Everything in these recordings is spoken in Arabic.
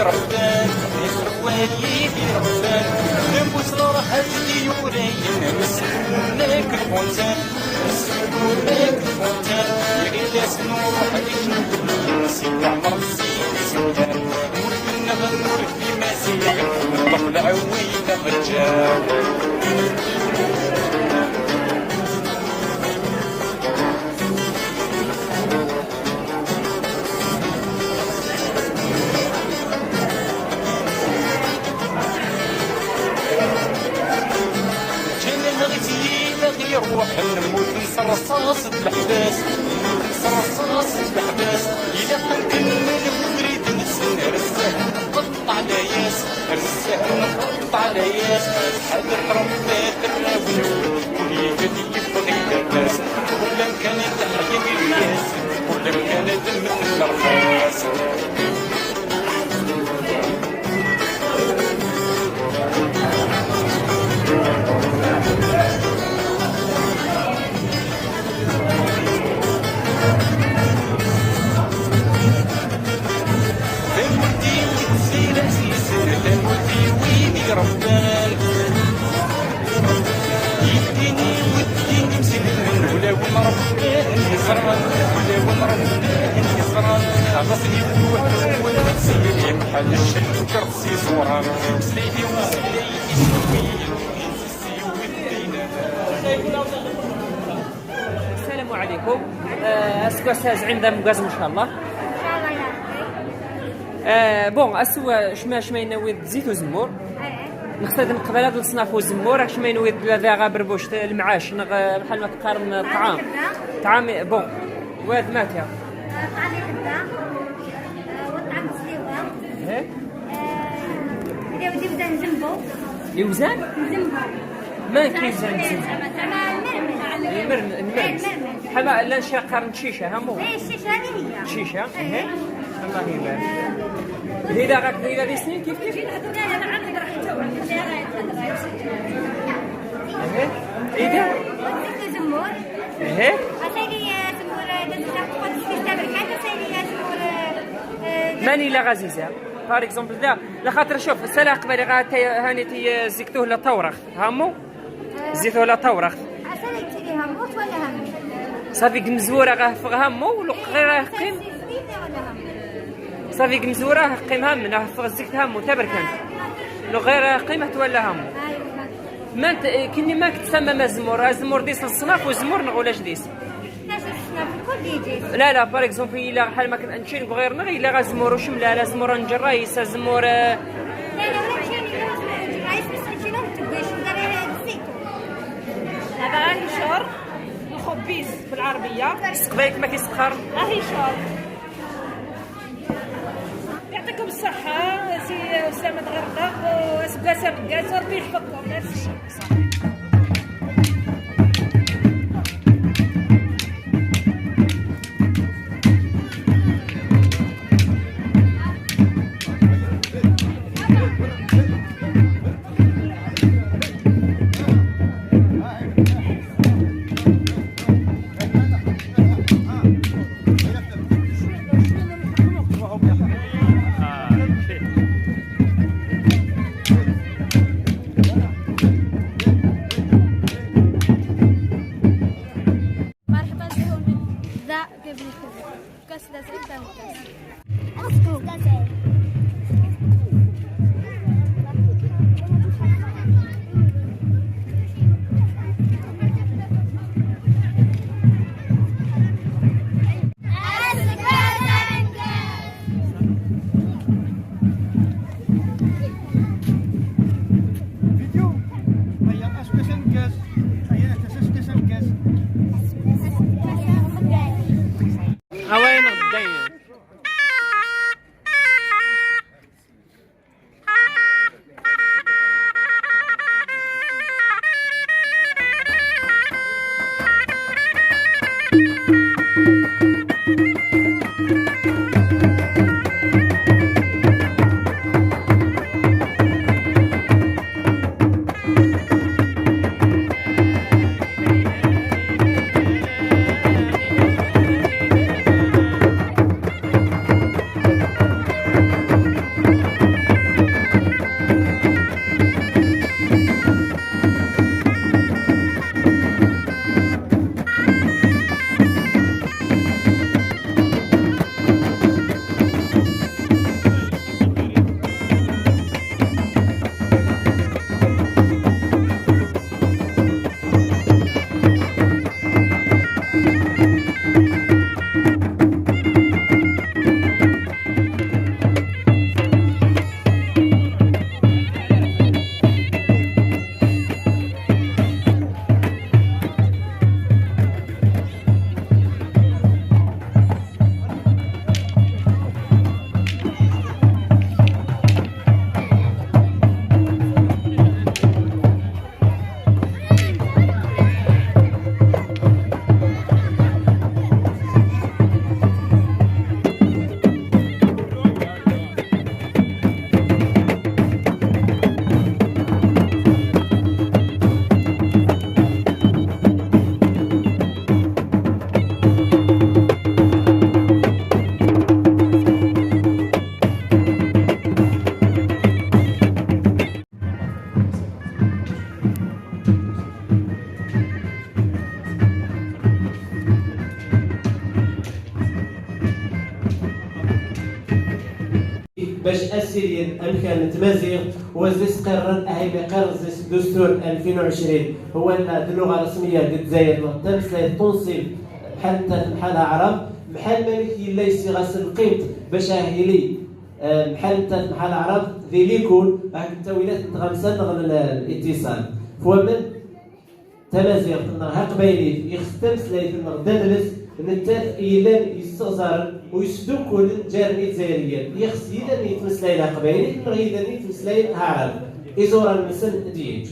ربان يخوالي في ربان نبوس راحة ديورين نسكنك الفونتان نسكنك الفونتان يغيلاس نروح لك نقول سيدي عمر سيدي سلطان مولنا غنور في مسيح طفل عوينا بالجار روح نموت نصرصاص بالحباس نصرصاص بالحباس إلا كنكمل ونريد نسن رزاق نقط على ياس رزاق نقط على ياس حذر ربات الراوي ولي قد يبغي لاباس ولا كانت حياة الياس ولا كانت من الرفاس ربان يديني وديني مسلم ولا وربان يزران ولا وربان يزران غصني بوحد ولا سيدي بحال الشل كرسي صوران سيدي وسيدي السلام عليكم. اسكو استاذ عندنا مقاز ان شاء الله. بون اسوا شما ينوي زيت وزمور نختار قبل هذا الصناف والزمور راك شما ينوي ذا غابربوش المعاش بحال ما تقارن طعام بون واد ماتيا طعامي خدا والطعام سليوه بداو يبدا نزنبو يوزان ما كيزان المرمل حما لا نشرا قارن شيشه همو الشيشه هذه هي شيشه الله يبارك إذا غاك إذا دي سنين كيف لا ما عندي إذا زمور إيه أسيري زمور دزنا تستمر كان أسيري زمور ماني لا غازيزة بار إكزومبل دا لخاطر شوف السلا قبل هاني زيكتوه لا تورخ همو زيتوه لا تورخ أسيري تيري هموت ولا هم صافي مزورة غافغ همو ولو غير قيم صافي مزورة قيمها من فغ الزكت همو تبركن لو غير قيمة ولا همو ما انت كني ما تسمى مزمور زمور ديس الصناف وزمور نقولاش ديس لا بار اكزومبل الا بحال ما كنمشي غير نغي الا غزمور وشمله لا زمور نجرايس زمور لا غادي شهر الخبيز بالعربيه سقبايك ما كيسقر هي شهر يعطيكم الصحة سي أسامة غردق وأسقاسة بقاسة ربي يحفظكم. ميرسي. باش اسيريا امكان تمازيغ وزيس قرر اهي بقرر زيس دستور 2020 هو اللغه الرسميه ديال الجزائر تمثل تنصيب حتى بحال عرب بحال مالك ليس غاسل قيمت باش هيلي بحال بحال عرب ذي ليكون التويلات تغمسن نغم الاتصال فمن تمازيغ ها قبايلي يختمس ليت النغدانلس نتاف إيلان يستغزر ويسدو كل جارني تزايريا يخص يدان يتمسلاي لها قبايلي يدان يتمسلاي لها عرب إزورا المسن ديج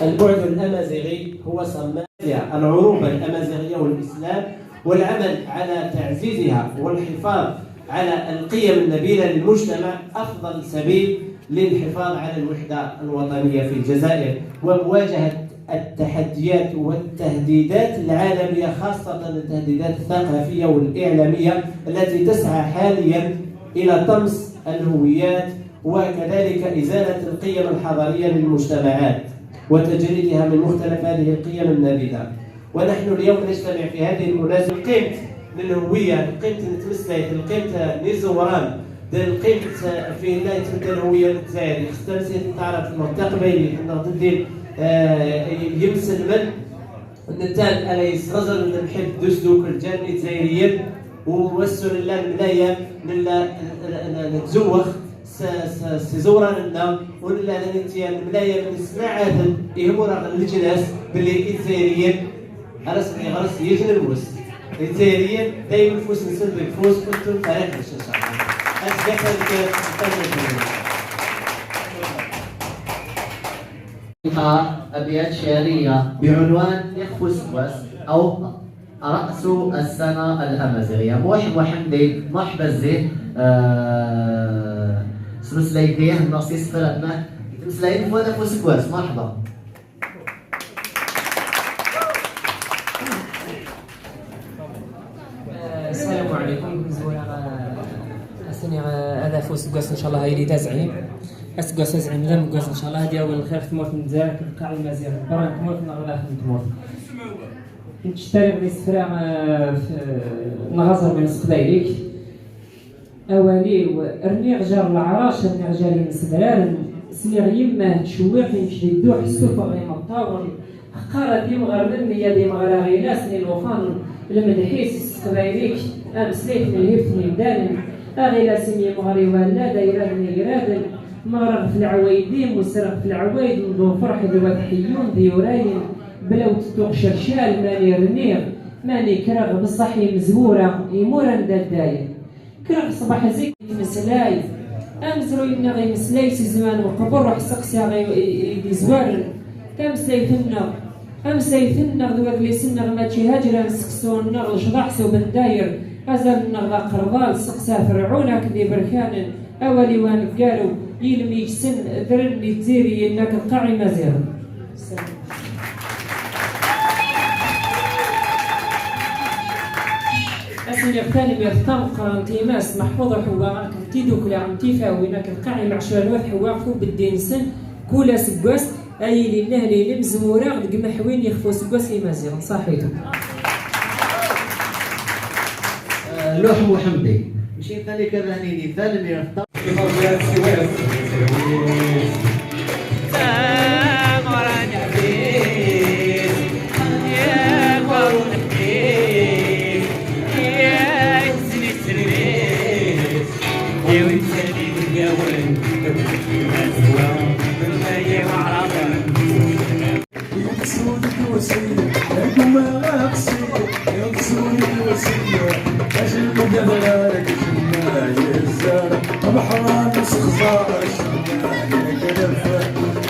البعد الأمازيغي هو صمام العروبة الأمازيغية والإسلام والعمل على تعزيزها والحفاظ على القيم النبيلة للمجتمع أفضل سبيل للحفاظ على الوحدة الوطنية في الجزائر ومواجهة التحديات والتهديدات العالمية خاصة التهديدات الثقافية والإعلامية التي تسعى حاليا إلى طمس الهويات وكذلك إزالة القيم الحضارية للمجتمعات وتجريدها من مختلف هذه القيم النابذة. ونحن اليوم نجتمع في هذه المناسبة قيمة الهوية، قيمة نتمسلك، قيمة نيزوران، قيمة في الله تبدا الهوية الجزائرية، خصنا تعرف المستقبل حنا تدير يمسن من نتال على يسرزر نحب دوسدوك الجانب الجزائريين ووصل لنا الملاية من نتزوخ سيزورا لنا ولا نتيا الملاية من السماعات يهمونا الجناس باللي الجزائريين غرس يجن الموس الجزائريين دايما فوس نسد الفوس كنتم فريق الشاشة أبيات شعرية بعنوان يخفو سواس أو رأس السنة الأمازيغية. محمدي مرحبا زين سمسلايكيه نصيص فرقنا سمسلايك فوانا فو سكواس مرحبا. السلام عليكم. هذا فوس كواس ان شاء الله هايلي تازعيم اسكواس تازعيم لا مكواس ان شاء الله هادي اول الخير تموت من الجزائر كنقع المزيغ برا تموت نغلا تموت نشتري غادي سفرا نغازر من قبايليك اوالي ورني غجار العراش رني غجاري نسدرار سني يماه تشويق يمشي الدوح السوفا غير مطاور حقارة ديما غير مني ديما غير غيناس الوفان المدحيس قبايليك امسليت من الهفتني دالن أغيلا سمي مغري ولا دايرة نيراد مغرق في العوايدين مسرق في العوايد نضو فرح ذو تحيون ديوراين بلو تتوق شرشال ماني رنيغ ماني كرغ بصحي مزورة يمورا داير كرغ صباح زيك مسلاي أمزرو ينغي مسلاي سي زمان وقبر روح سقسي غي زوار تمسلاي فينا أمسي فينا ذو اللي سنغ ماتشي هاجرا نسكسون نغ شضحسو بالداير أزل نغضا قرضال سقسا فرعونك دي بركان أولي وان قالوا يلمي سن درني تزيري إنك القاعي مزير أسني الثاني بيرتمق انتيماس محفوظ حواك تيدو كلا انتيفا وينك القاعي مع شوالوات حواكو بالدين سن كولا سقواس أي لله لي لمزمورا غد محوين يخفو سقواس لي مزير صحيتو لوح محمدي مشي ثاني كرهني ثاني يرتب بحران سخزار شمال كلفة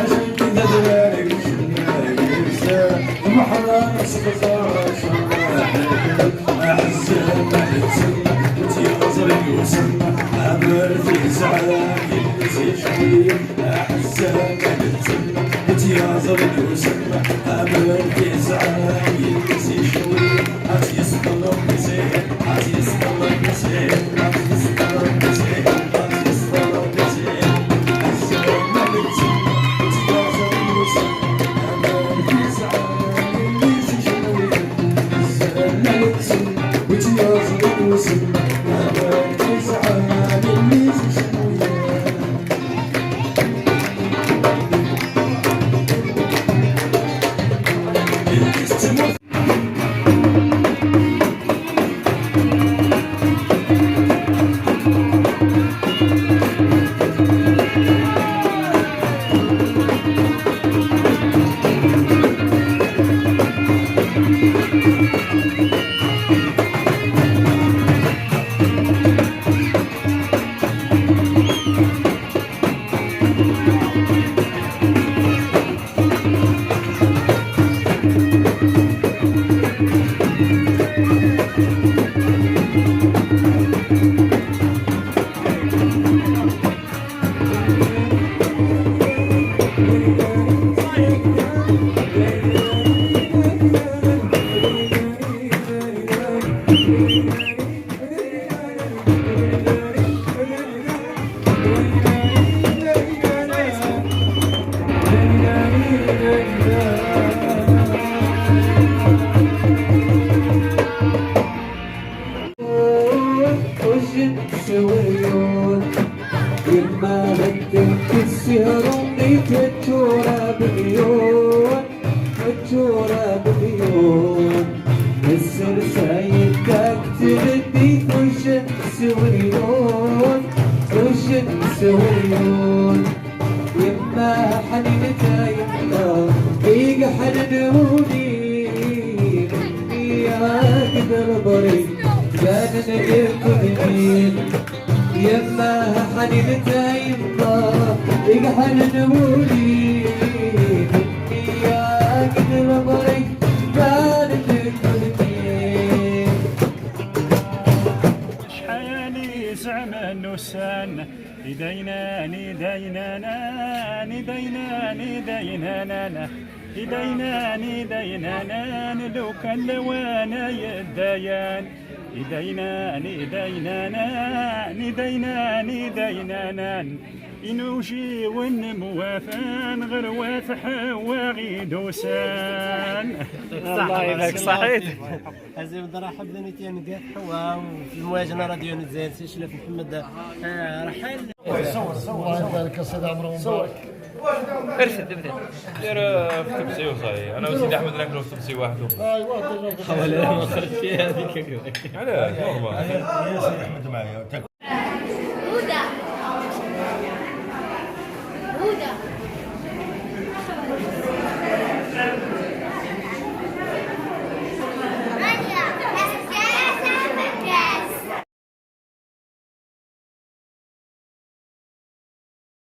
أجل كذا دلالك شمال يرسال بحران سخزار شمال أحسن ما تتسمى وتيغزرك وسمى أمر في زعلان يلسي شوية أحسن ما تتسمى وتيغزرك وسمى أمر في زعلان يلسي شوية أتيسطلق نسيح أتيسطلق نسيح أتيسطلق نسيح Thank you. يما هدك السهر ونيت الجورة بمليون الجورة بمليون السرسايد داك تردي وش سوريون وش سوريون يما حنينتا يما بيق حننوني يا قدر بريد كان نجيب يما حنينتا يما يحننولي يا قدر بريد كان نجيب شحالي زعما نوسان يدينا ندينا ندينا ندينا يدينا ندينا لو كان لوانا يديان يدينا ندينا ندينا ندينا إنوشي ونموافان غير وافح وغيدوسان. الله يبارك صحيت. هزيم درحب ذنيتين قاف حوا في المواجنة راديو نزال سي شلف محمد رحال. الله يبارك السيد عمرو مبارك. ارشد ابدا. دير في تبسي وصاي انا وسيدي احمد ناكلو في تبسي وحده. ايوا حوالي ما خرجت فيها هذيك. علاه نورمال. يا سيدي احمد معايا تاكل